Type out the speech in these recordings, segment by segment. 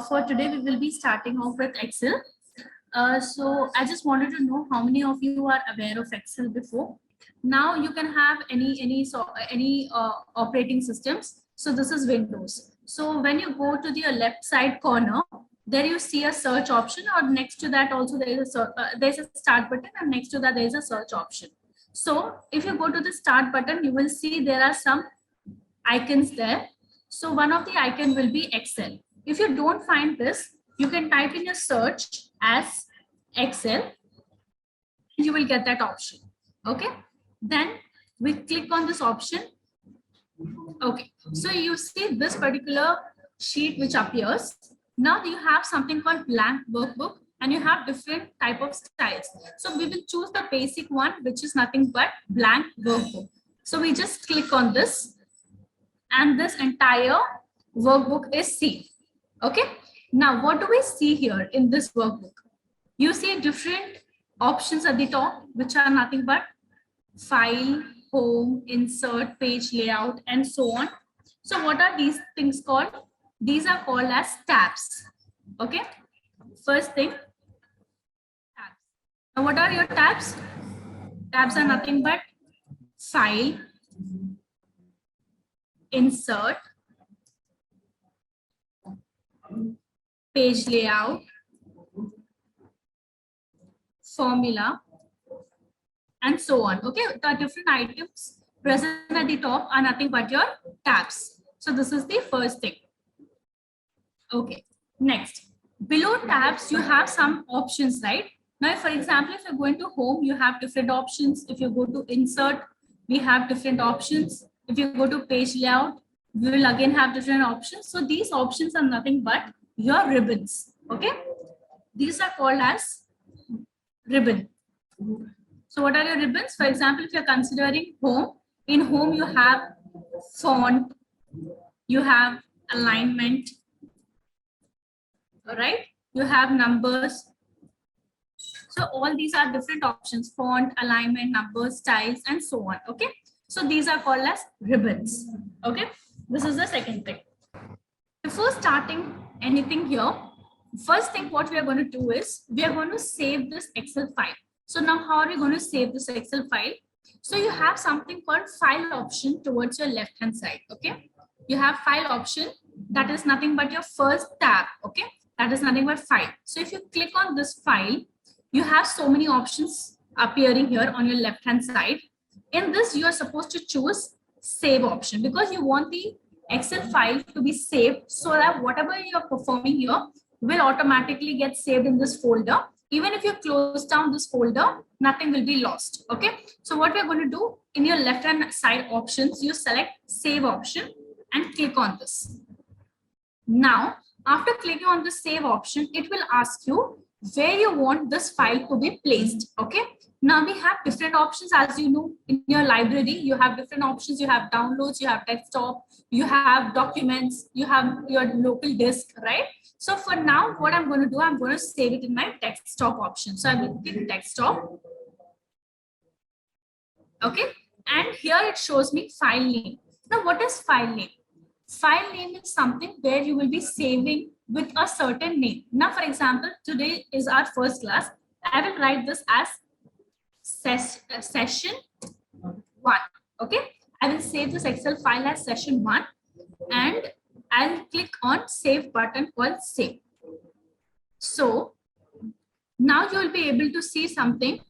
for today we will be starting off with Excel. So I just wanted to know how many of you are aware of Excel before. Now you can have any operating systems. So this is Windows. So when you go to the left side corner, there you see a search option, or next to that also there is there's a start button, and next to that there is a search option. So if you go to the start button, you will see there are some icons there. So one of the icon will be Excel. If you don't find this, you can type in a search as Excel. You will get that option. Okay. Then we click on this option. Okay. So you see this particular sheet which appears. Now you have something called blank workbook, and you have different type of styles. So we will choose the basic one, which is nothing but blank workbook. So we just click on this, and this entire workbook is saved. Okay. Now what do we see here in this workbook? You see different options at the top, which are nothing but file, home, insert, page layout, and so on. So what are these things called? These are called as tabs. Okay. First thing, tabs. Now what are your tabs? Tabs are nothing but file, insert, page layout, formula, and so on. Okay, the different items present at the top are nothing but your tabs. So this is the first thing. Okay, next, below tabs you have some options, right? Now for example, if you're going to home, you have different options. If you go to insert, we have different options. If you go to page layout, we will again have different options. So these options are nothing but your ribbons. Okay, these are called as ribbon. So what are your ribbons? For example, if you're considering home, in home you have font, you have alignment, all right? You have numbers. So all these are different options: font, alignment, numbers, styles, and so on. Okay. So these are called as ribbons. Okay. This is the second thing. Before starting anything here, first thing what we are going to do is we are going to save this Excel file. So now how are we going to save this Excel file? So you have something called file option towards your left hand side. Okay. You have file option, that is nothing but your first tab. Okay. That is nothing but file. So if you click on this file, you have so many options appearing here on your left hand side. In this, you are supposed to choose save option, because you want the Excel file to be saved, so that whatever you're performing here will automatically get saved in this folder. Even if you close down this folder, nothing will be lost. Okay. So what we're going to do, in your left hand side options, you select save option and click on this. Now, after clicking on the save option, it will ask you where you want this file to be placed. Okay. Now we have different options. As you know, in your library, you have different options. You have downloads, you have desktop, you have documents, you have your local disk, right? So for now, what I'm going to do, I'm going to save it in my desktop option. So I will click desktop. Okay. And here it shows me file name. Now what is file name? File name is something where you will be saving with a certain name. Now, for example, today is our first class. I will write this as session 1. Okay. I will save this Excel file as session 1, and I'll click on save button called save. So now you will be able to see something.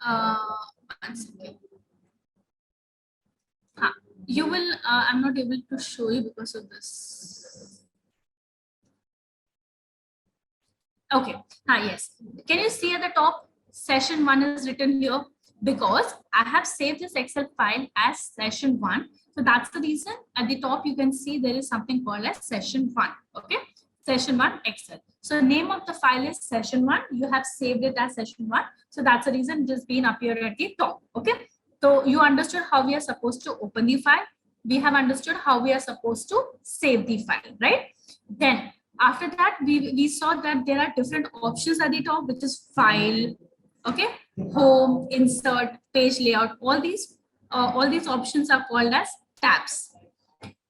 One second. You will, I'm not able to show you because of this. Okay. Yes. Can you see at the top, session 1 is written here? Because I have saved this Excel file as session 1. So that's the reason at the top you can see there is something called as session 1. Okay. Session 1 Excel. So name of the file is session 1. You have saved it as session 1. So that's the reason it has been appeared at the top. Okay. So you understood how we are supposed to open the file. We have understood how we are supposed to save the file, right? Then after that, we saw that there are different options at the top, which is file, okay, home, insert, page layout. All these options are called as tabs.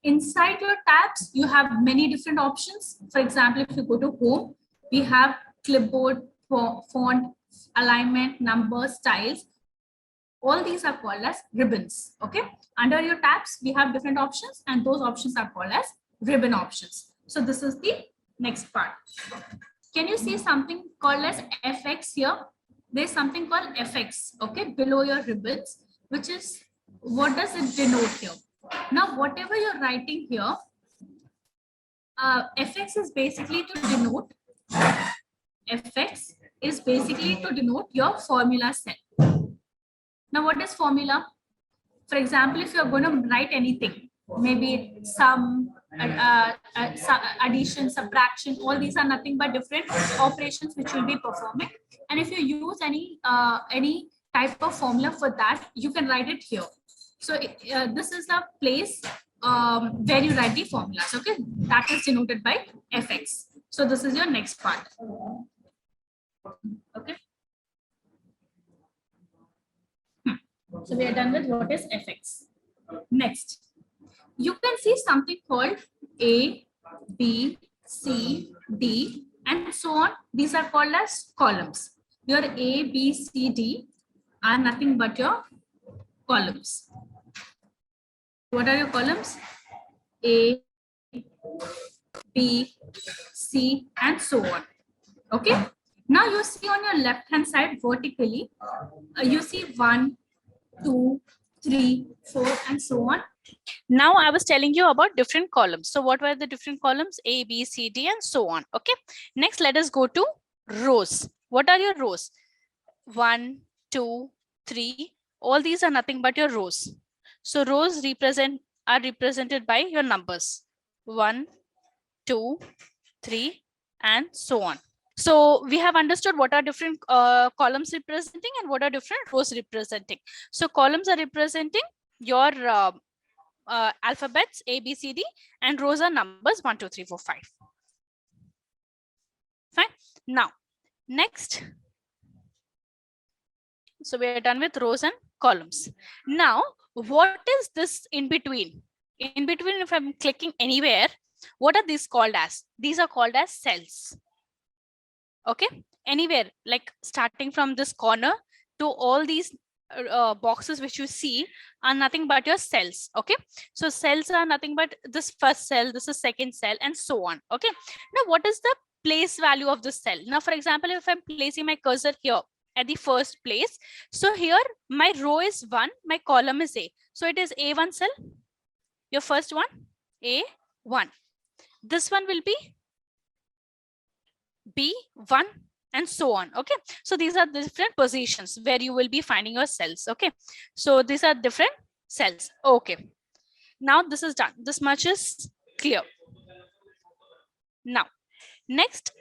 Inside your tabs, you have many different options. For example, if you go to home, we have clipboard, font, alignment, numbers, styles. All these are called as ribbons. Okay. Under your tabs, we have different options, and those options are called as ribbon options. So this is the next part. Can you see something called as FX here? There's something called FX, okay, below your ribbons, which is, what does it denote here? Now, whatever you're writing here, FX is basically to denote, FX is basically to denote your formula cell. Now, what is formula? For example, if you're going to write anything, maybe sum, addition, subtraction, all these are nothing but different operations which you'll be performing. And if you use any type of formula for that, you can write it here. So this is the place where you write the formulas. Okay, that is denoted by FX. So this is your next part. Okay. So we are done with what is FX. Next, you can see something called A, B, C, D, and so on. These are called as columns. Your A, B, C, D are nothing but your columns. What are your columns? A, B, C, and so on. Okay. Now you see on your left hand side vertically, you see 1, 2, 3, 4, and so on. Now I was telling you about different columns. So what were the different columns? A, B, C, D, and so on. Okay. Next, let us go to rows. What are your rows? 1, 2, 3. All these are nothing but your rows. So rows are represented by your numbers. 1, 2, 3, and so on. So we have understood what are different columns representing and what are different rows representing. So columns are representing your alphabets A, B, C, D, and rows are numbers 1, 2, 3, 4, 5. Fine. Now, next. So we are done with rows and columns. Now, what is this in between? In between, if I'm clicking anywhere, what are these called as? These are called as cells. Okay, anywhere, like starting from this corner to all these boxes which you see are nothing but your cells. Okay, so cells are nothing but this first cell, this is second cell, and so on. Okay, now what is the place value of this cell? Now, for example, if I'm placing my cursor here at the first place, so here my row is 1, my column is A, so it is A1 cell, your first one, A1. This one will be B1, and so on. Okay, so these are the different positions where you will be finding your cells. Okay, so these are different cells. Okay, now this is done. This much is clear. Now, next,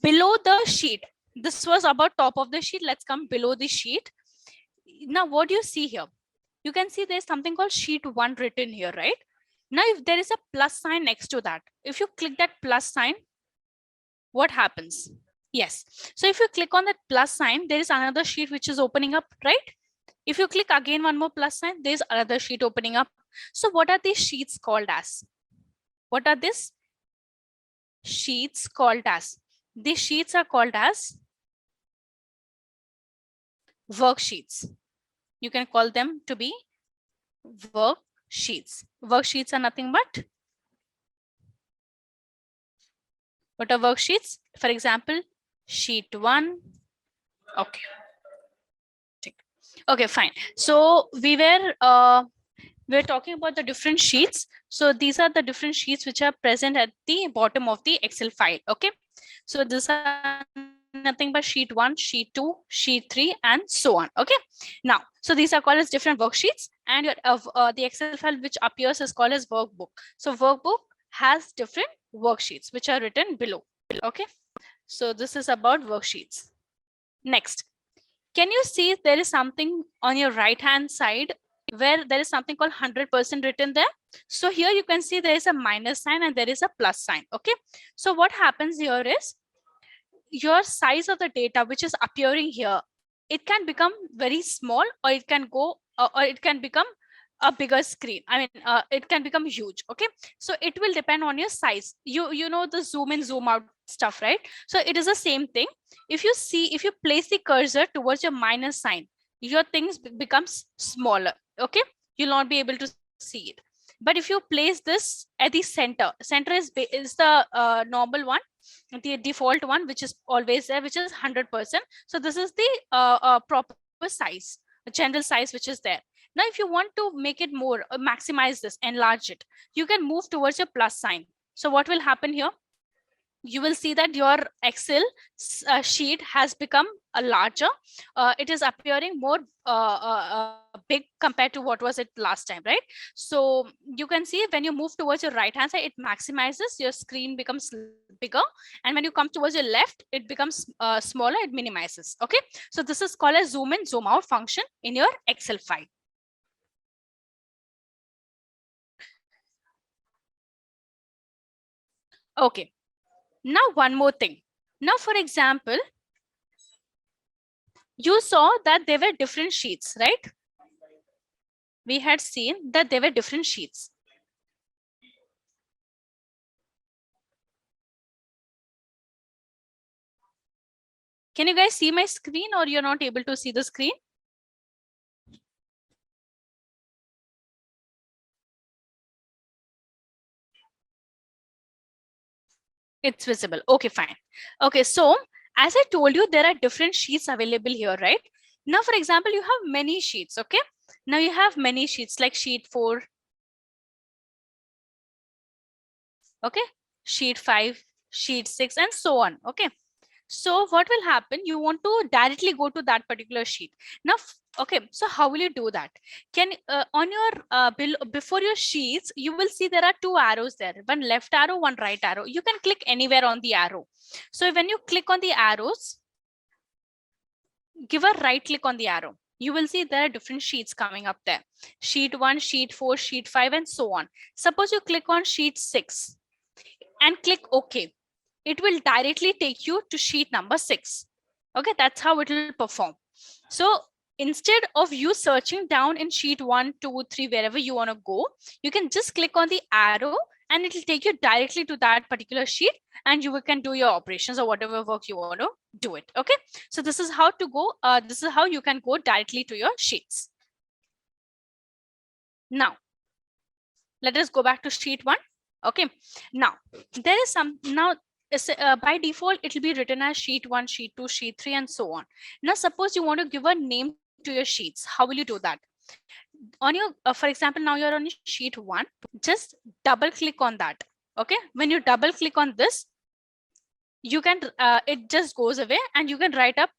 below the sheet, this was about top of the sheet. Let's come below the sheet. Now, what do you see here? You can see there's something called sheet 1 written here, right? Now, if there is a plus sign next to that, if you click that plus sign, what happens? Yes. So if you click on that plus sign, there is another sheet which is opening up, right? If you click again one more plus sign, there is another sheet opening up. So what are these sheets called as? What are these sheets called as? These sheets are called as worksheets. You can call them to be worksheets. Worksheets are nothing but, what are worksheets? For example, sheet 1. Okay. Okay, fine. So we were talking about the different sheets. So these are the different sheets which are present at the bottom of the Excel file. Okay, so these are nothing but sheet 1, sheet 2, sheet 3, and so on. Okay, now, so these are called as different worksheets, and your the Excel file which appears is called as workbook. So workbook has different worksheets which are written below. Okay, so this is about worksheets. Next, can you see there is something on your right hand side where there is something called 100% written there? So here you can see there is a minus sign and there is a plus sign. Okay, so what happens here is your size of the data which is appearing here, it can become very small, or it can go or it can become a bigger screen. I mean, it can become huge. Okay, so it will depend on your size. You know the zoom in zoom out stuff, right? So it is the same thing. If you place the cursor towards your minus sign, your things becomes smaller. Okay, you'll not be able to see it. But if you place this at the center is the normal one, the default one, which is always there, which is 100%. So this is the proper size, general size, which is there. Now if you want to make it more, maximize this, enlarge it, you can move towards your plus sign. So what will happen here? You will see that your Excel sheet has become a larger. It is appearing more big compared to what was it last time, right? So you can see when you move towards your right hand side, it maximizes, your screen becomes bigger, and when you come towards your left, it becomes smaller, it minimizes. Okay, so this is called a zoom in zoom out function in your Excel file. Okay, now one more thing. Now for example, you saw that there were different sheets, right? We had seen that there were different sheets. Can you guys see my screen, or you're not able to see the screen? It's visible. Okay, fine. Okay, so as I told you, there are different sheets available here, right? Now, for example, you have many sheets, okay? Now you have many sheets like sheet 4, okay? Sheet 5, sheet 6, and so on, okay? So what will happen? You want to directly go to that particular sheet. Now, okay, so how will you do that? Can on your before your sheets, you will see there are two arrows there, one left arrow, one right arrow. You can click anywhere on the arrow. So when you click on the arrows, give a right click on the arrow. You will see there are different sheets coming up there. Sheet 1, sheet 4, sheet 5, and so on. Suppose you click on sheet 6 and click OK. It will directly take you to sheet number 6. Okay, that's how it will perform. So instead of you searching down in sheet 1, 2, 3, wherever you want to go, you can just click on the arrow and it will take you directly to that particular sheet, and you can do your operations or whatever work you want to do it. Okay, so this is how to go. This is how you can go directly to your sheets. Now, let us go back to sheet 1. Okay, now there is some, now by default it will be written as sheet 1, sheet 2, sheet 3, and so on. Now suppose you want to give a name to your sheets. How will you do that? On your for example, now you're on sheet 1, just double click on that. Okay, when you double click on this, you can it just goes away, and you can write up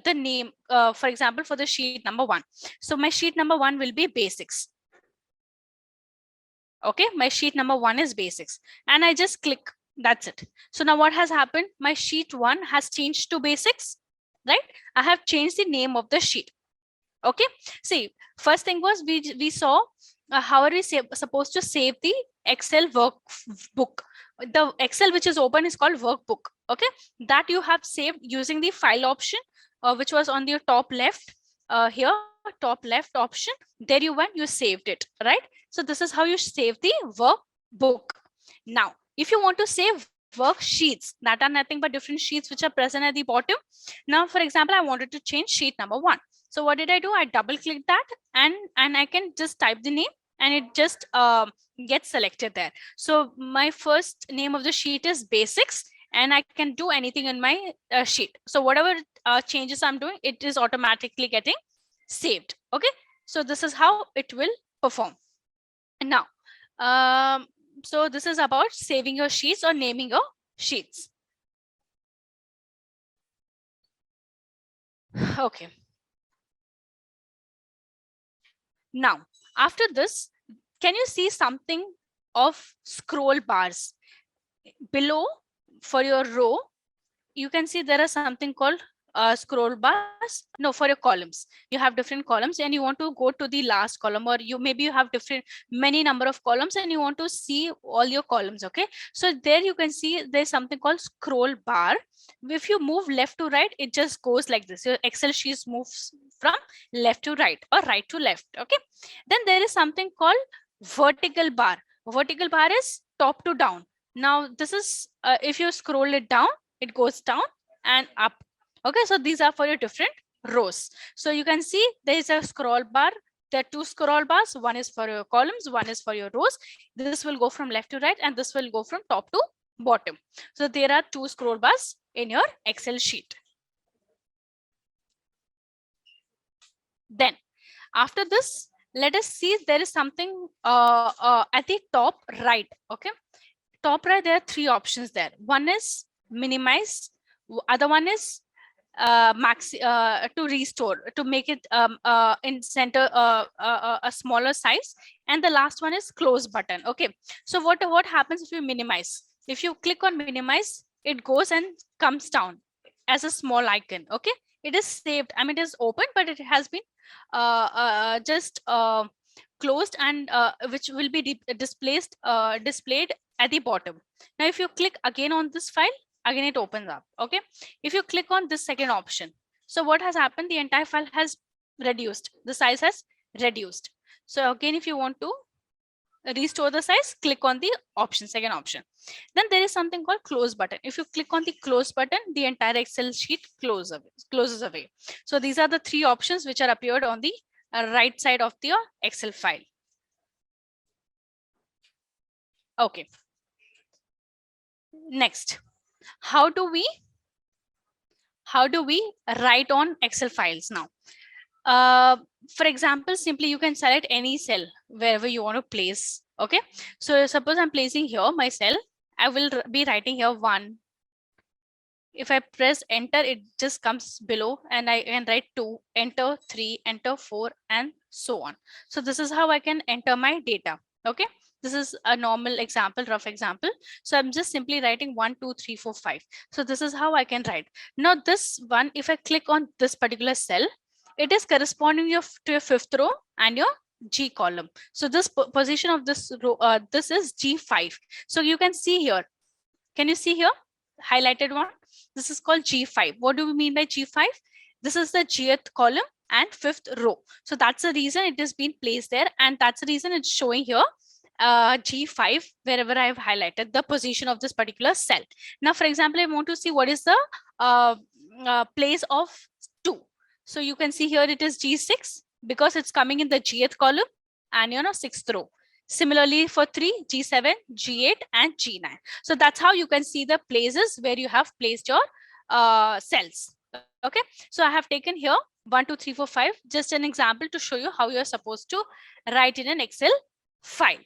the name, for example, for the sheet number 1. So my sheet number 1 will be basics. Okay, my sheet number 1 is basics, and I just click. That's it. So now what has happened? My sheet 1 has changed to basics, right? I have changed the name of the sheet. Okay, see, first thing was we saw how are we supposed to save the Excel workbook. The Excel which is open is called workbook. Okay, that you have saved using the file option, which was on your top left, here, top left option. There you went, you saved it, right? So this is how you save the workbook. Now if you want to save worksheets, that are nothing but different sheets which are present at the bottom. Now for example, I wanted to change sheet number 1. So what did I do? I double clicked that, and I can just type the name, and it just gets selected there. So my first name of the sheet is basics, and I can do anything in my sheet. So whatever changes I'm doing, it is automatically getting saved. Okay, so this is how it will perform. And now, so this is about saving your sheets or naming your sheets. Okay. Now, after this, can you see something of scroll bars? Below for your row, you can see there is something called scroll bars. No, for your columns. You have different columns, and you want to go to the last column, or maybe you have different many number of columns, and you want to see all your columns. Okay, so there you can see there's something called scroll bar. If you move left to right, it just goes like this. Your Excel sheet moves from left to right or right to left. Okay. Then there is something called vertical bar. Vertical bar is top to down. Now this is if you scroll it down, it goes down and up. Okay, so these are for your different rows. So you can see there is a scroll bar. There are two scroll bars. One is for your columns, one is for your rows. This will go from left to right and this will go from top to bottom. So there are two scroll bars in your Excel sheet. Then after this, let us see there is something at the top right. Okay, top right, there are three options there. One is minimize, other one is to restore, to make it in center a smaller size, and the last one is close button. Okay, so what happens if you minimize? If you click on minimize, it goes and comes down as a small icon. Okay, it is saved, I mean it is open, but it has been just closed, and which will be displayed at the bottom. Now if you click again on this file, again it opens up. Okay, if you click on this second option, so what has happened, the entire file has reduced, the size has reduced. So again, if you want to restore the size, click on the option, second option. Then there is something called close button. If you click on the close button, the entire Excel sheet closes away. So these are the three options which are appeared on the right side of your Excel file. Okay, next, how do we write on Excel files now? For example, simply you can select any cell wherever you want to place. Okay, so suppose I'm placing here my cell, I will be writing here 1. If I press enter, it just comes below, and I can write 2, enter 3, enter 4, and so on. So this is how I can enter my data. Okay, this is a normal example, rough example. So I'm just simply writing 1, 2, 3, 4, 5. So this is how I can write. Now this one, if I click on this particular cell, it is corresponding to your fifth row and your G column. So this position of this row, this is G5. So you can see here. Can you see here? Highlighted one. This is called G5. What do we mean by G5? This is the Gth column and fifth row. So that's the reason it has been placed there, and that's the reason it's showing here G5 wherever I have highlighted the position of this particular cell. Now, for example, I want to see what is the place of 2. So you can see here it is G6 because it's coming in the Gth column and sixth row. Similarly for 3, G7, G8, and G9. So that's how you can see the places where you have placed your cells. Okay, so I have taken here 1, 2, 3, 4, 5, just an example to show you how you're supposed to write in an Excel file.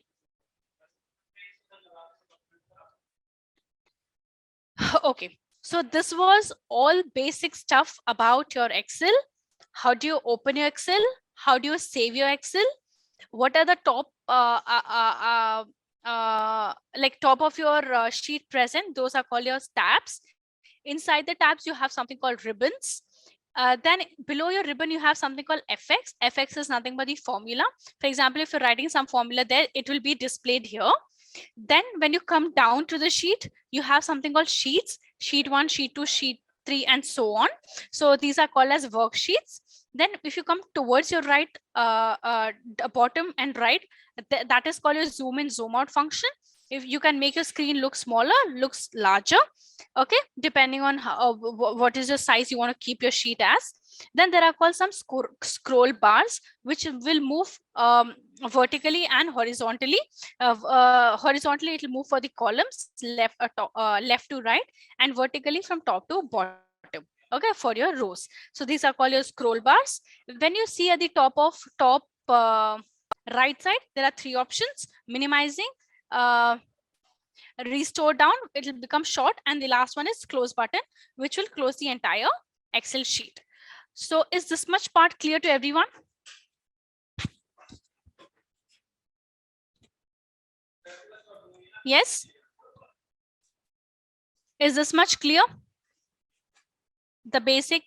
Okay, so this was all basic stuff about your Excel. How do you open your Excel? How do you save your Excel? What are the top like top of your sheet present? Those are called your tabs. Inside the tabs, you have something called ribbons. Then below your ribbon, you have something called FX. FX is nothing but the formula. For example, if you're writing some formula there, it will be displayed here. Then when you come down to the sheet, you have something called sheets, sheet 1, sheet 2, sheet 3, and so on. So these are called as worksheets. Then if you come towards your right, bottom and right, that is called your zoom in, zoom out function. If you can make your screen look smaller, looks larger, okay, depending on how, what is the size you want to keep your sheet as. Then there are called some scroll bars, which will move vertically and horizontally. Horizontally, it will move for the columns left to right, and vertically from top to bottom. Okay, for your rows. So these are called your scroll bars. When you see at the top right side, there are 3 options: minimizing, restore down, it will become short, and the last one is close button, which will close the entire Excel sheet. So is this much part clear to everyone? Yes? Is this much clear? The basic.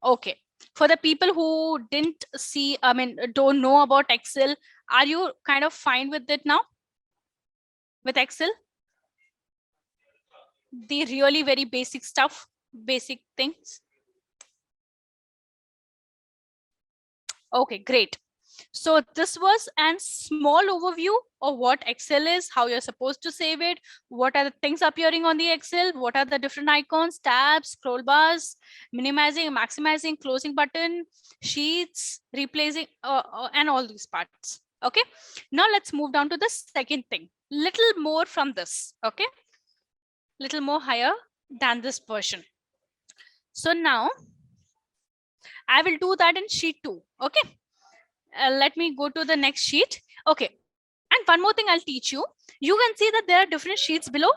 Okay. For the people who didn't see, I mean, don't know about Excel, are you kind of fine with it now? With Excel? The really very basic stuff, basic things. Okay, great. So this was a small overview of what Excel is, how you're supposed to save it, what are the things appearing on the Excel, what are the different icons, tabs, scroll bars, minimizing, maximizing, closing button, sheets, replacing, and all these parts. Okay. Now let's move down to the second thing. Little more from this. Okay. Little more higher than this version. So now I will do that in sheet 2. Okay. Let me go to the next sheet. Okay. And one more thing I'll teach you. You can see that there are different sheets below.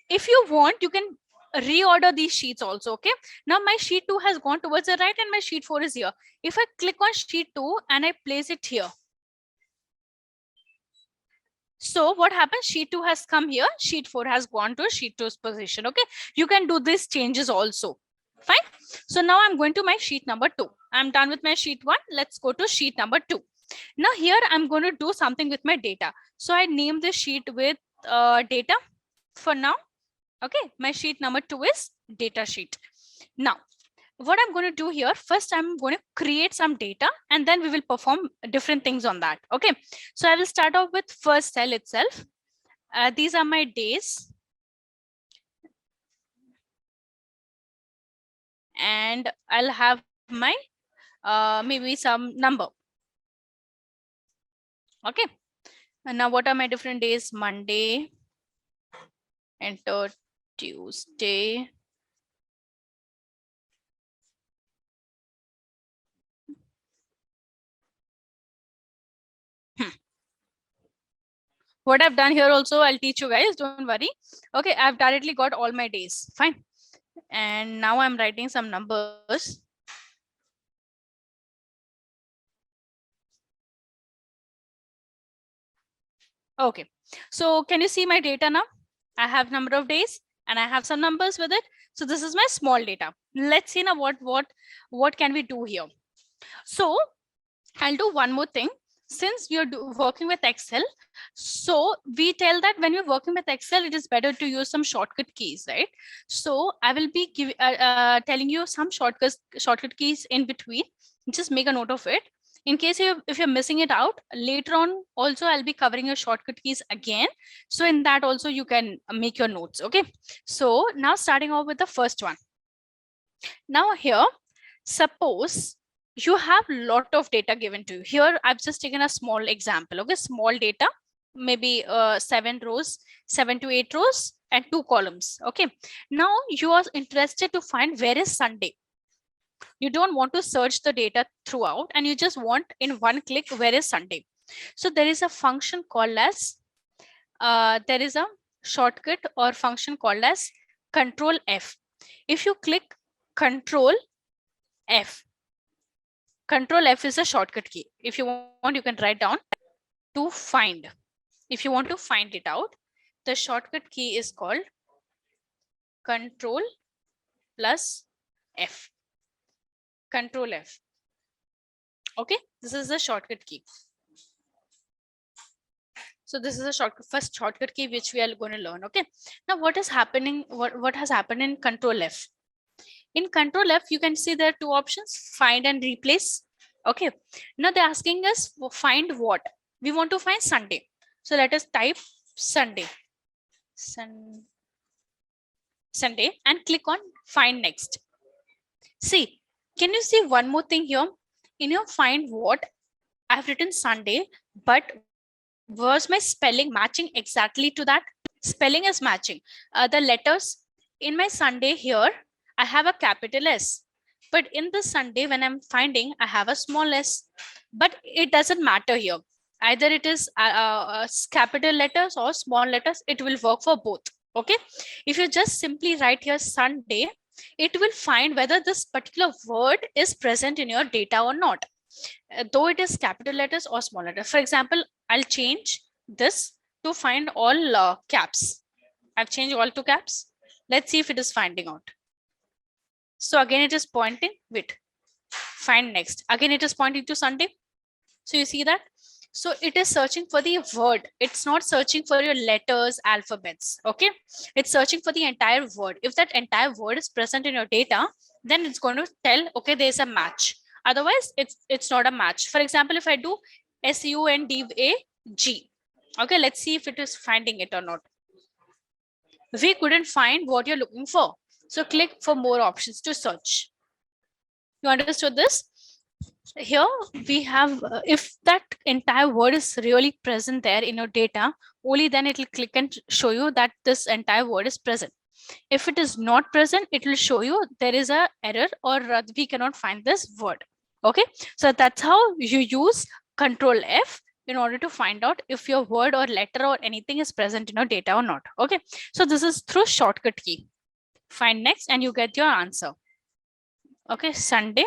If you want, you can reorder these sheets also. Okay. Now my sheet 2 has gone towards the right and my sheet 4 is here. If I click on sheet 2 and I place it here. So what happens? Sheet 2 has come here. Sheet 4 has gone to sheet 2's position. Okay. You can do these changes also. Fine. So now I'm going to my sheet number 2. I'm done with my sheet 1. Let's go to sheet number 2. Now here I'm going to do something with my data. So I name the sheet with data for now. Okay, my sheet number 2 is data sheet. Now, what I'm going to do here, first I'm going to create some data and then we will perform different things on that. Okay, so I will start off with first cell itself. These are my days. And I'll have my maybe some number. Okay. And now what are my different days? Monday, enter Tuesday. What I've done here also, I'll teach you guys, don't worry. Okay, I've directly got all my days. Fine. And now I'm writing some numbers. Okay, so can you see my data now? I have number of days and I have some numbers with it. So this is my small data. Let's see now what can we do here. So I'll do one more thing. Since you're working with Excel, so we tell that when you're working with Excel, it is better to use some shortcut keys, right? So I will be telling you some shortcut keys in between. Just make a note of it. In case if you're missing it out, later on also I'll be covering your shortcut keys again. So in that also you can make your notes, okay? So now starting off with the first one. Now here, suppose you have lot of data given to you. Here I've just taken a small example, okay? Small data, maybe 7 rows, 7 to 8 rows and 2 columns, okay? Now you are interested to find where is Sunday. You don't want to search the data throughout and you just want in one click where is Sunday. So there is a function called as there is a shortcut or function called as Control F. If you click Control F, Control F is a shortcut key. If you want, you can write down to find. If you want to find it out, the shortcut key is called Control plus F. Control F. Okay, this is the shortcut key. So this is a first shortcut key which we are going to learn. Okay, now what is happening? What has happened in Control F? In Control F, you can see there are two options: find and replace. Okay, now they're asking us find what? We want to find Sunday. So let us type Sunday. Sunday and click on find next. See, can you see one more thing here? In your find what, I've written Sunday, but was my spelling matching exactly to that? Spelling is matching. The letters in my Sunday here, I have a capital S. But in the Sunday, when I'm finding, I have a small s. But it doesn't matter here. Either it is capital letters or small letters, it will work for both. Okay. If you just simply write here Sunday, it will find whether this particular word is present in your data or not. Though it is capital letters or small letters. For example, I'll change this to find all caps. I've changed all to caps. Let's see if it is finding out. So again, it is pointing, wait, find next. Again, it is pointing to Sunday. So you see that? So it is searching for the word. It's not searching for your letters, alphabets. Okay. It's searching for the entire word. If that entire word is present in your data, then it's going to tell, okay, there's a match. Otherwise, it's not a match. For example, if I do SUNDAG, okay, let's see if it is finding it or not. We couldn't find what you're looking for. So click for more options to search. You understood this? Here we have, if that entire word is really present there in your data, only then it will click and show you that this entire word is present. If it is not present, it will show you there is a error, or we cannot find this word. Okay, so that's how you use Control F in order to find out if your word or letter or anything is present in your data or not. Okay, so this is through shortcut key. Find next and you get your answer. Okay, Sunday.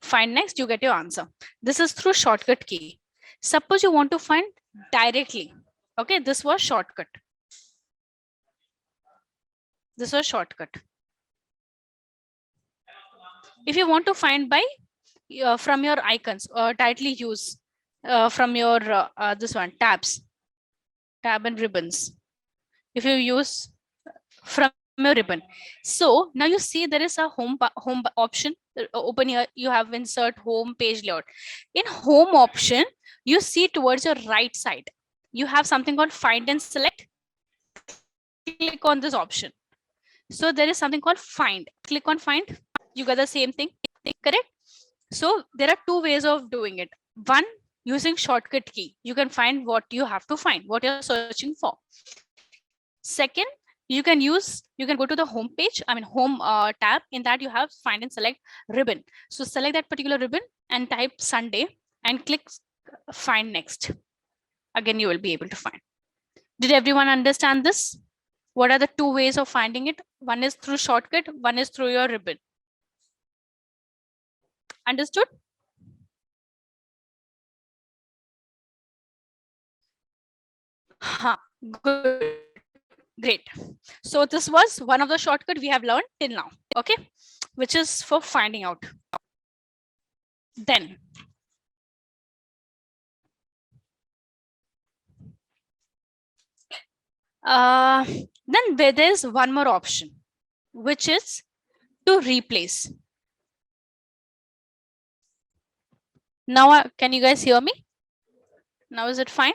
Find next, you get your answer. This is through shortcut key. Suppose you want to find directly. Okay, this was shortcut. This was shortcut. If you want to find by from your icons, directly use from your this one, tabs, tab and ribbons. If you use from your ribbon, so now you see there is a home option. Open here, you have insert home page layout. In home option, you see towards your right side, you have something called find and select. Click on this option. So there is something called find. Click on find, you get the same thing, correct? So there are two ways of doing it. One, using shortcut key, you can find what you have to find, what you're searching for. Second, you can go to the home page, home tab. In that you have find and select ribbon. So select that particular ribbon and type Sunday and click find next. Again, you will be able to find. Did everyone understand this? What are the two ways of finding it? One is through shortcut, one is through your ribbon. Understood? Good. Great. So this was one of the shortcut we have learned till now, okay, which is for finding out. Then there's one more option, which is to replace. Now, can you guys hear me? Now, is it fine?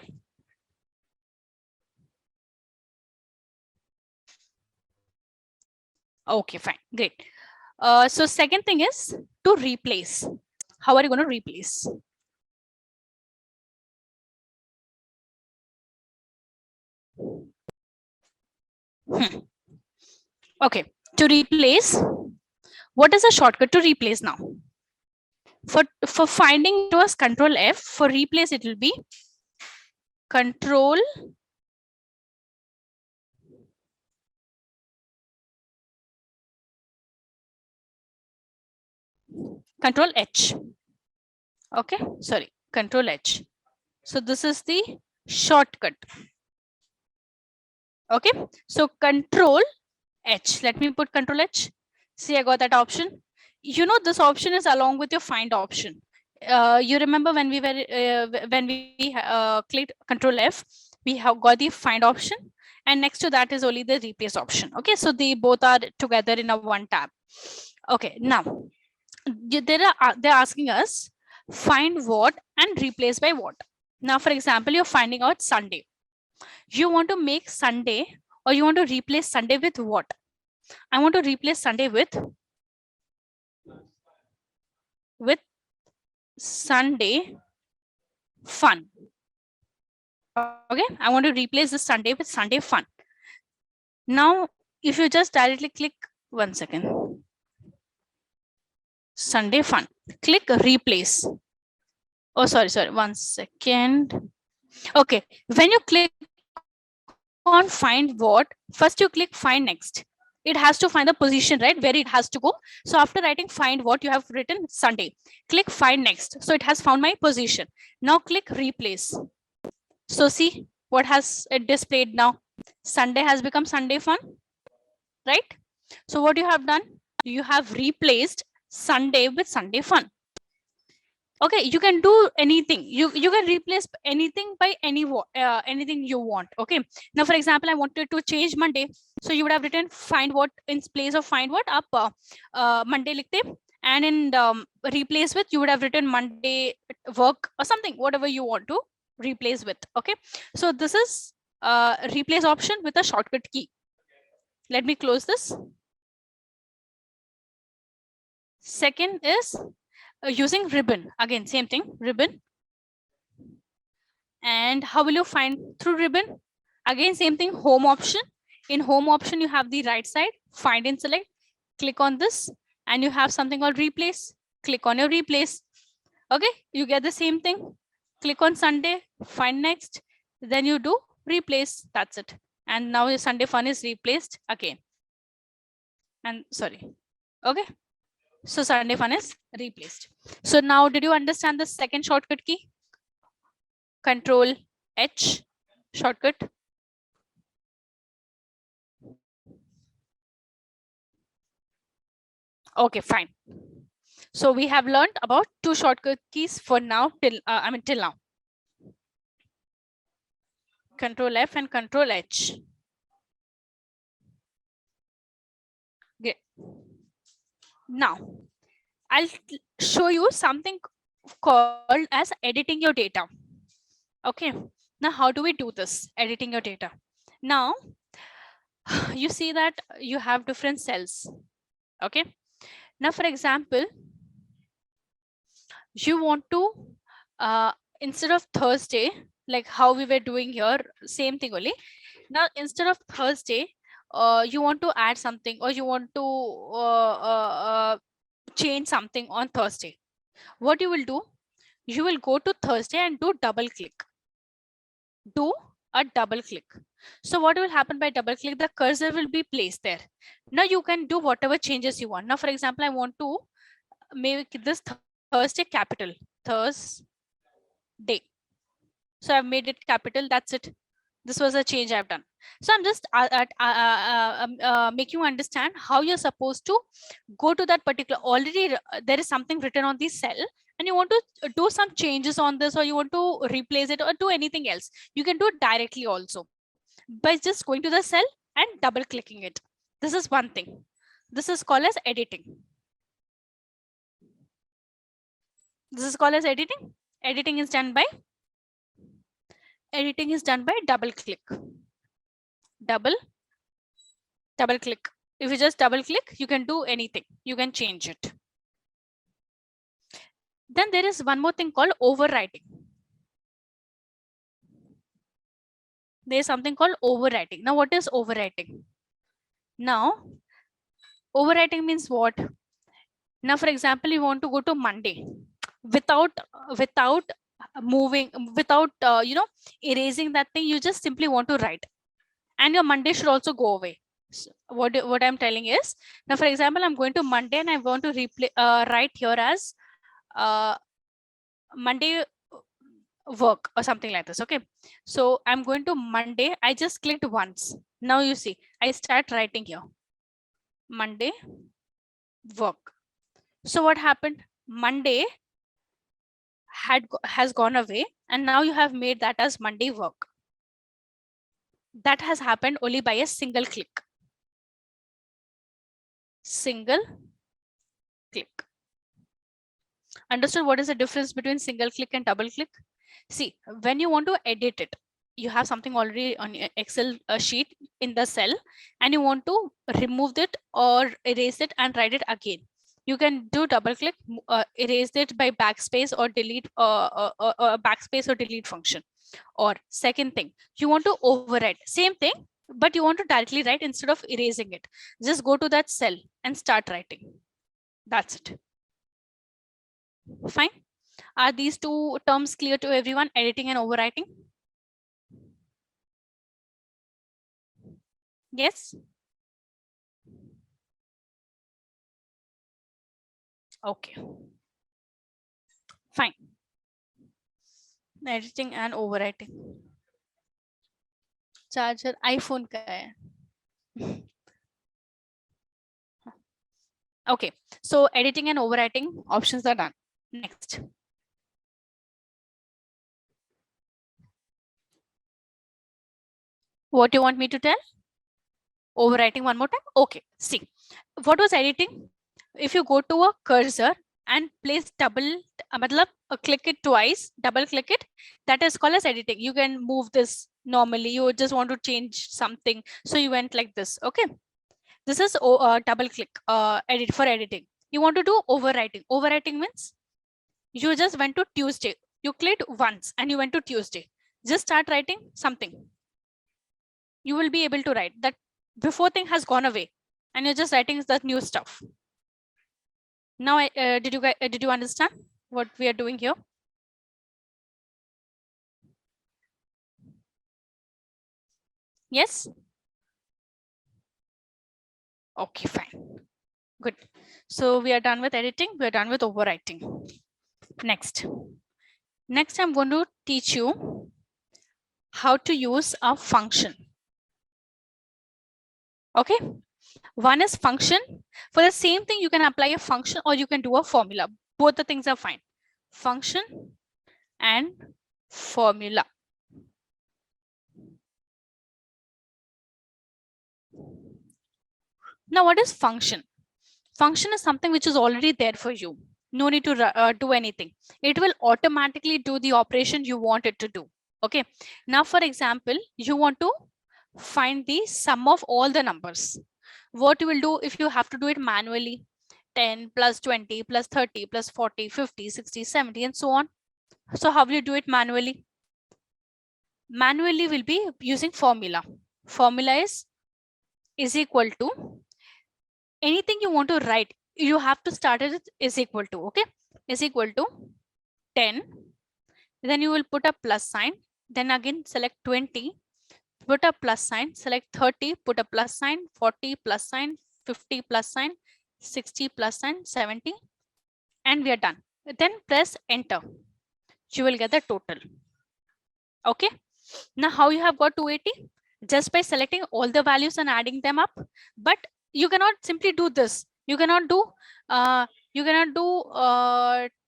Okay, fine, great. So second thing is to replace. How are you going to replace? Okay, to replace, what is a shortcut to replace now? For finding, it was Control F. For replace, it will be Control H. Okay, sorry, Control H. So this is the shortcut. Okay, so Control H. Let me put Control H. See, I got that option. You know, this option is along with your find option. You remember when we were clicked Control F, we have got the find option, and next to that is only the replace option. Okay, so they both are together in a one tab. Okay, now they're asking us find what and replace by what. Now, for example, you're finding out Sunday. You want to make Sunday, or you want to replace Sunday with what? I want to replace Sunday with Sunday fun. Okay, I want to replace this Sunday with Sunday fun. Now, if you just directly click, one second, Sunday fun, click replace. Oh, sorry, 1 second. Okay, when you click on find what, first you click find next. It has to find the position, right, where it has to go. So after writing find what, you have written Sunday. Click find next. So it has found my position. Now click replace. So see what has it displayed now. Sunday has become Sunday fun, right? So what you have done, you have replaced Sunday with Sunday fun. Okay, you can do anything. You can replace anything by anything you want. Okay, now for example, I wanted to change Monday. So you would have written find what in place of find what up Monday likhte, and in replace with you would have written Monday work or something, whatever you want to replace with. Okay, so this is replace option with a shortcut key. Let me close this. Second is using ribbon. Again, same thing, ribbon. And how will you find through ribbon? Again, same thing, home option. In home option, you have the right side, find and select. Click on this, and you have something called replace. Click on your replace. Okay, you get the same thing. Click on Sunday, find next. Then you do replace. That's it. And now your Sunday fun is replaced again. And sorry. Okay. So Sunday fun is replaced. So now, did you understand the second shortcut key? Control H shortcut. Okay, fine. So we have learned about two shortcut keys for now till till now. Control F and Control H. Okay. Now I'll show you something called as editing your data. Okay. Now how do we do this? Editing your data. Now you see that you have different cells. Okay. Now for example, you want to instead of Thursday, like how we were doing here, same thing only. Now instead of Thursday, you want to add something, or you want to change something on Thursday. What you will do, you will go to Thursday and do double click. Do a double click. So what will happen by double click? The cursor will be placed there. Now you can do whatever changes you want. Now for example, I want to make this Thursday capital. Thursday. So I've made it capital. That's it. This was a change I've done. So I'm just making you understand how you're supposed to go to that particular, already there is something written on the cell, and you want to do some changes on this, or you want to replace it or do anything else. You can do it directly also by just going to the cell and double clicking it. This is one thing. This is called as editing. This is called as editing. Editing is done by double click. Double click. If you just double click, you can do anything. You can change it. Then there is one more thing called overwriting. There is something called overwriting. Now, what is overwriting? Now, overwriting means what? Now, for example, you want to go to Monday without moving, without erasing that thing. You just simply want to write, and your Monday should also go away. So what I'm telling is, now for example, I'm going to Monday and I want to write here as Monday work or something like this. Okay, so I'm going to Monday. I just clicked once. Now you see, I start writing here Monday work. So what happened? Monday has gone away, and now you have made that as Monday work. That has happened only by a single click. Single click. Understood what is the difference between single click and double click? See, when you want to edit it, you have something already on your Excel sheet in the cell, and you want to remove it or erase it and write it again. You can do double click, erase it by backspace or delete backspace or delete function. Or second thing, you want to overwrite, same thing, but you want to directly write instead of erasing it. Just go to that cell and start writing. That's it. Fine. Are these two terms clear to everyone, editing and overwriting? Yes. Okay. Fine. Editing and overwriting. Charger iPhone का है. Okay. So editing and overwriting options are done. Next. What do you want me to tell? Overwriting one more time. Okay, see, what was editing? If you go to a cursor and place click it twice, double click it, that is called as editing. You can move this normally. You just want to change something, so you went like this. Okay, this is double click edit for editing. You want to do overwriting. Overwriting means you just went to Tuesday. You clicked once and you went to Tuesday. Just start writing something. You will be able to write that before thing has gone away and you're just writing the new stuff. Now, did you understand what we are doing here? Yes. Okay, fine. Good. So we are done with editing. We are done with overwriting. Next, I'm going to teach you how to use a function. Okay. One is function. For the same thing, you can apply a function or you can do a formula. Both the things are fine. Function and formula. Now, what is function? Function is something which is already there for you. No need to do anything. It will automatically do the operation you want it to do. Okay. Now, for example, you want to find the sum of all the numbers. What you will do if you have to do it manually? 10 plus 20 plus 30 plus 40, 50, 60, 70, and so on. So how will you do it manually? Manually will be using formula. Formula is equal to anything you want to write. You have to start it with is equal to, okay? Is equal to 10. Then you will put a plus sign. Then again select 20. Put a plus sign. Select 30. Put a plus sign. 40 plus sign. 50 plus sign. 60 plus sign. 70. And we are done. Then press enter. You will get the total. Okay. Now how you have got 280? Just by selecting all the values and adding them up. But you cannot simply do this. You cannot do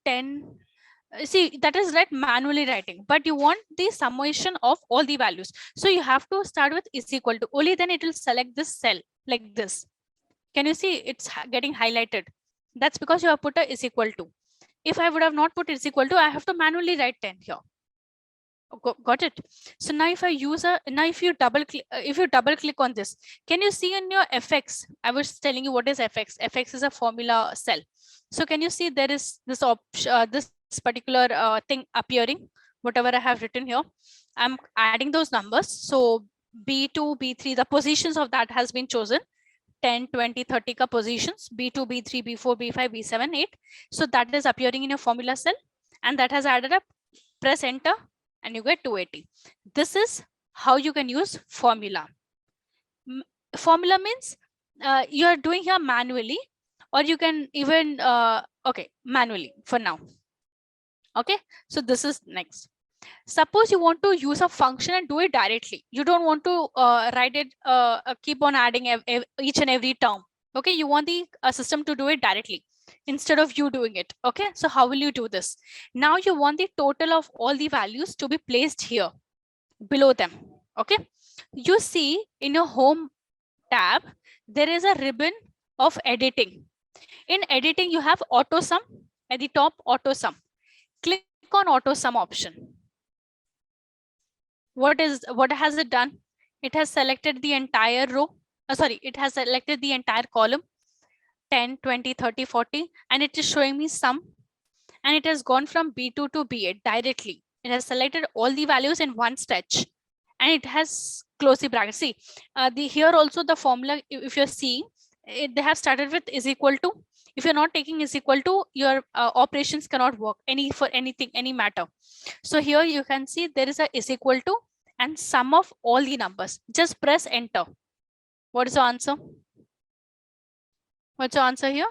10. See, that is right, manually writing, but you want the summation of all the values. So you have to start with is equal to. Only then it will select this cell like this. Can you see it's getting highlighted? That's because you have put a is equal to. If I would have not put is equal to, I have to manually write 10 here. Got it? So now if I use if you double click on this, can you see in your FX? I was telling you what is FX. FX is a formula cell. So can you see there is this this particular thing appearing, whatever I have written here? I'm adding those numbers. So B2, B3, the positions of that has been chosen. 10, 20, 30 ka positions, B2, B3, B4, B5, B7, 8. So that is appearing in your formula cell and that has added up. Press enter and you get 280. This is how you can use formula. Formula means you are doing here manually, or you can even, okay, manually for now. Okay, so this is next. Suppose you want to use a function and do it directly. You don't want to write it, keep on adding each and every term. Okay, you want the system to do it directly instead of you doing it. Okay, so how will you do this? Now you want the total of all the values to be placed here below them. Okay, you see in your home tab, there is a ribbon of editing. In editing, you have auto sum at the top, auto sum. Click on auto sum option. What has it done? It has selected the entire row. It has selected the entire column, 10, 20, 30, 40, and it is showing me sum. And it has gone from B2 to B8 directly. It has selected all the values in one stretch, and it has closed the bracket. See, here also the formula, if you're seeing, they have started with is equal to. If you're not taking is equal to, your operations cannot work for anything, any matter. So here you can see there is a is equal to and sum of all the numbers. Just press enter. What is the answer? What's the answer here?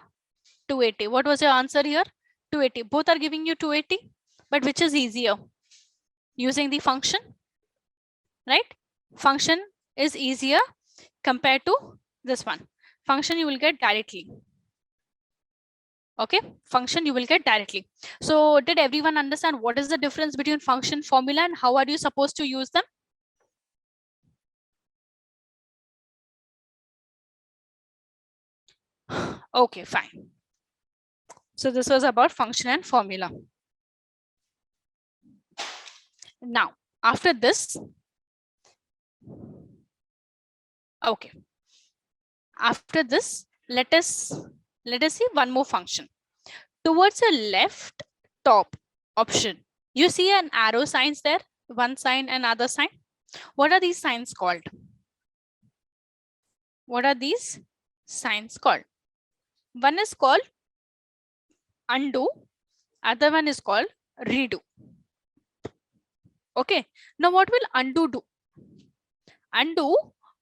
280. What was your answer here? 280. Both are giving you 280, but which is easier? Using the function, right? Function is easier compared to this one. Function you will get directly. Okay, function you will get directly. So did everyone understand what is the difference between function, formula, and how are you supposed to use them? Okay, fine. So this was about function and formula. Now, after this, okay. After this, let us see one more function. Towards the left top option, you see an arrow signs there, one sign and other sign. What are these signs called? What are these signs called? One is called undo, other one is called redo. Okay, now what will undo do? Undo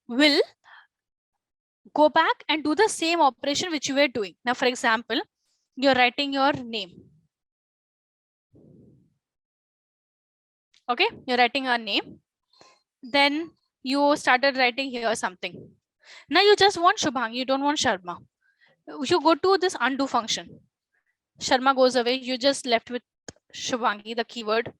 will go back and do the same operation which you were doing. Now, for example, you're writing your name. Okay, you're writing your name. Then you started writing here something. Now you just want Shubhangi, you don't want Sharma. You go to this undo function. Sharma goes away, you just left with Shubhangi, the keyword.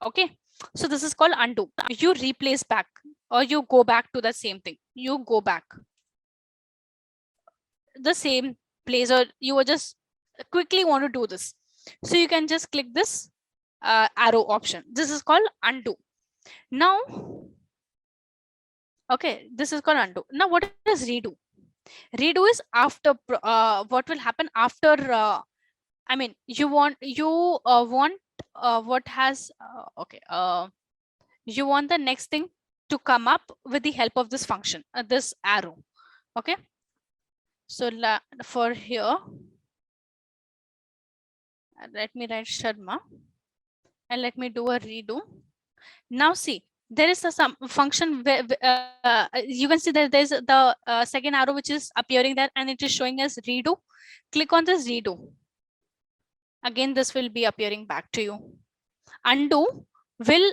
Okay, so this is called undo. You replace back or you go back to the same thing. You go back the same place, or you will just quickly want to do this. So you can just click this arrow option. This is called undo. Now, okay, this is called undo. Now, what is redo? Redo is after what will happen after. I mean, you want what has okay. You want the next thing to come up with the help of this function, this arrow. Okay. So for here, let me write Sharma and let me do a redo. Now see, there is some function where you can see that there's the second arrow which is appearing there and it is showing as redo. Click on this redo. Again, this will be appearing back to you. Undo will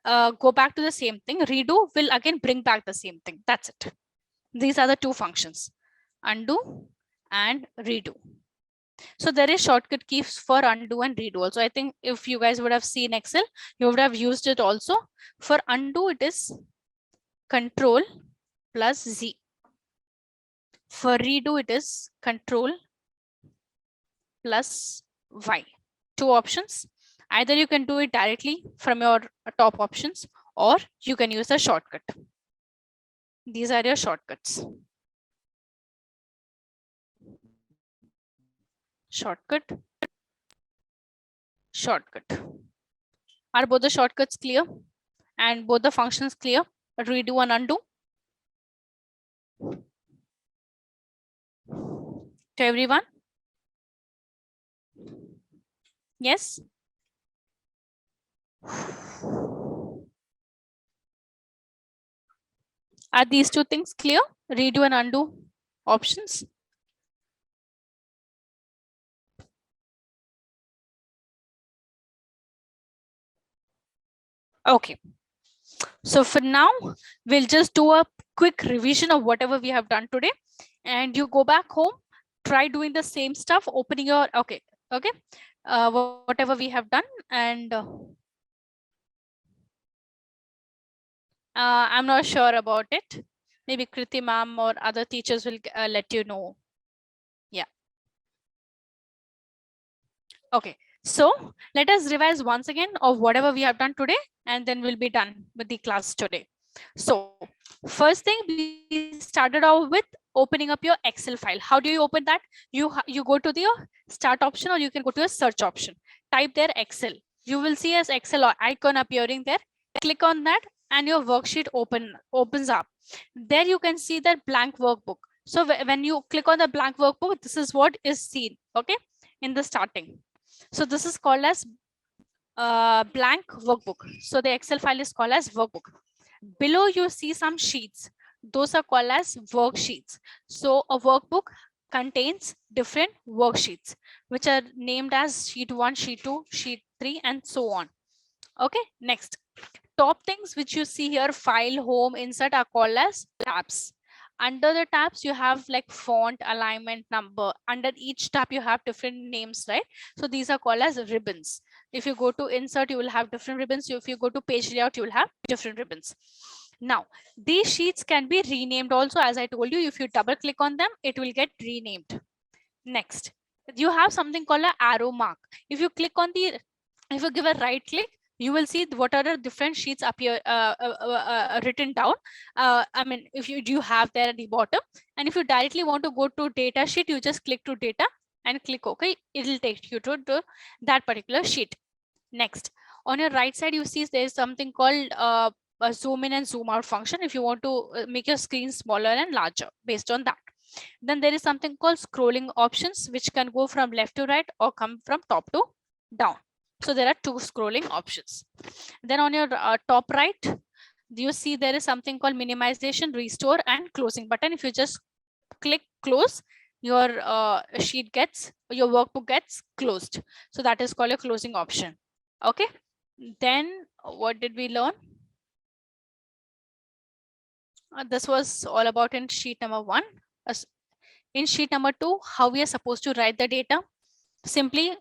go back to the same thing. Redo will again bring back the same thing. That's it. These are the two functions, undo and redo. So there is shortcut keys for undo and redo also. I think if you guys would have seen Excel, you would have used it also. For undo, it is Control plus Z. For redo, it is Control plus Y. Two options. Either you can do it directly from your top options or you can use a shortcut. These are your shortcuts. Shortcut. Shortcut. Are both the shortcuts clear? And both the functions clear? Redo and undo? To everyone? Yes? Are these two things clear? Redo and undo options? Okay. So for now, we'll just do a quick revision of whatever we have done today. And you go back home, try doing the same stuff, opening your, okay, whatever we have done. And I'm not sure about it. Maybe Kriti ma'am or other teachers will let you know. Yeah. Okay. So let us revise once again of whatever we have done today, and then we'll be done with the class today. So first thing, we started off with opening up your Excel file. How do you open that? You go to the start option, or you can go to a search option. Type there Excel. You will see as Excel icon appearing there. Click on that and your worksheet opens up. There you can see that blank workbook. So when you click on the blank workbook, this is what is seen, okay, in the starting. So this is called as blank workbook. So the Excel file is called as workbook. Below you see some sheets. Those are called as worksheets. So a workbook contains different worksheets, which are named as sheet 1, sheet 2, sheet 3, and so on. Okay, next. Top things which you see here, file, home, insert, are called as tabs. Under the tabs, you have like font, alignment, number. Under each tab, you have different names, right? So these are called as ribbons. If you go to insert, you will have different ribbons. If you go to page layout, you will have different ribbons. Now, these sheets can be renamed also. As I told you, if you double click on them, it will get renamed. Next, you have something called an arrow mark. If you click on the, if you give a right click, you will see what are the different sheets appear written down. I mean, if you have there at the bottom, and if you directly want to go to data sheet, you just click to data and click OK. It will take you to that particular sheet. Next, on your right side, you see there is something called a zoom in and zoom out function if you want to make your screen smaller and larger based on that. Then there is something called scrolling options, which can go from left to right or come from top to down. So there are two scrolling options. Then on your top right, you see there is something called minimization, restore, and closing button. If you just click close, your sheet gets, your workbook gets closed. So that is called a closing option. Okay. Then what did we learn? This was all about in sheet number 1. In sheet number 2, how we are supposed to write the data. Simply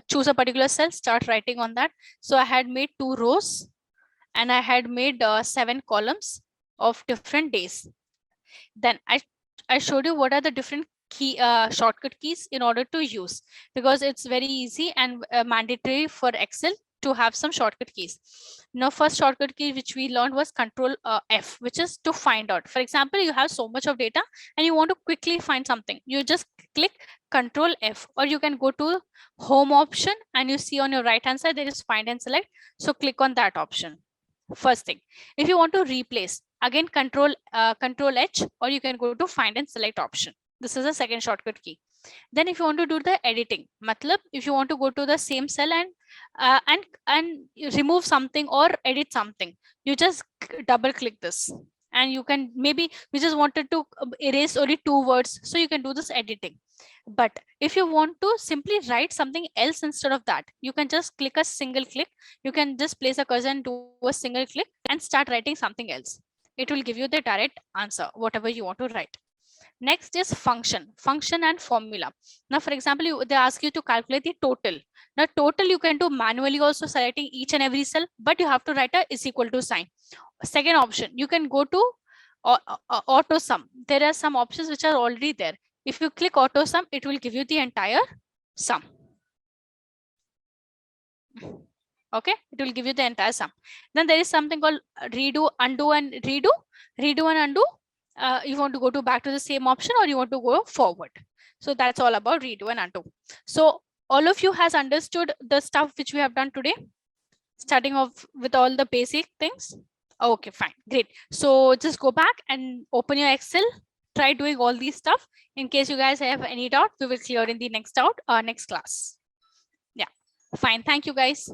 choose a particular cell, start writing on that. So I had made 2 rows and I had made 7 columns of different days. Then I showed you what are the different key shortcut keys in order to use, because it's very easy and mandatory for Excel to have some shortcut keys. Now, first shortcut key which we learned was Control F, which is to find out. For example, you have so much of data and you want to quickly find something. You just click Control F, or you can go to Home option and you see on your right hand side there is Find and Select. So click on that option. First thing, if you want to replace, again control H, or you can go to Find and Select option. This is a second shortcut key. Then if you want to do the editing, matlab, if you want to go to the same cell and remove something or edit something, you just double click this, and you can, maybe we just wanted to erase only 2 words, so you can do this editing. But if you want to simply write something else instead of that, you can just click a single click. You can just place a cursor and do a single click and start writing something else. It will give you the direct answer, whatever you want to write. Next is function and formula. Now, for example, they ask you to calculate the total. Now, total you can do manually also, selecting each and every cell, but you have to write a is equal to sign. Second option, you can go to auto sum. There are some options which are already there. If you click auto sum, it will give you the entire sum. Okay, it will give you the entire sum. Then there is something called redo, undo, and redo. Redo and undo. You want to go to back to the same option, or you want to go forward. So that's all about redo and undo. So all of you has understood the stuff which we have done today, starting off with all the basic things. Okay, fine, great. So just go back and open your Excel. Try doing all these stuff. In case you guys have any doubt, we will clear in the next class. Yeah, fine. Thank you, guys.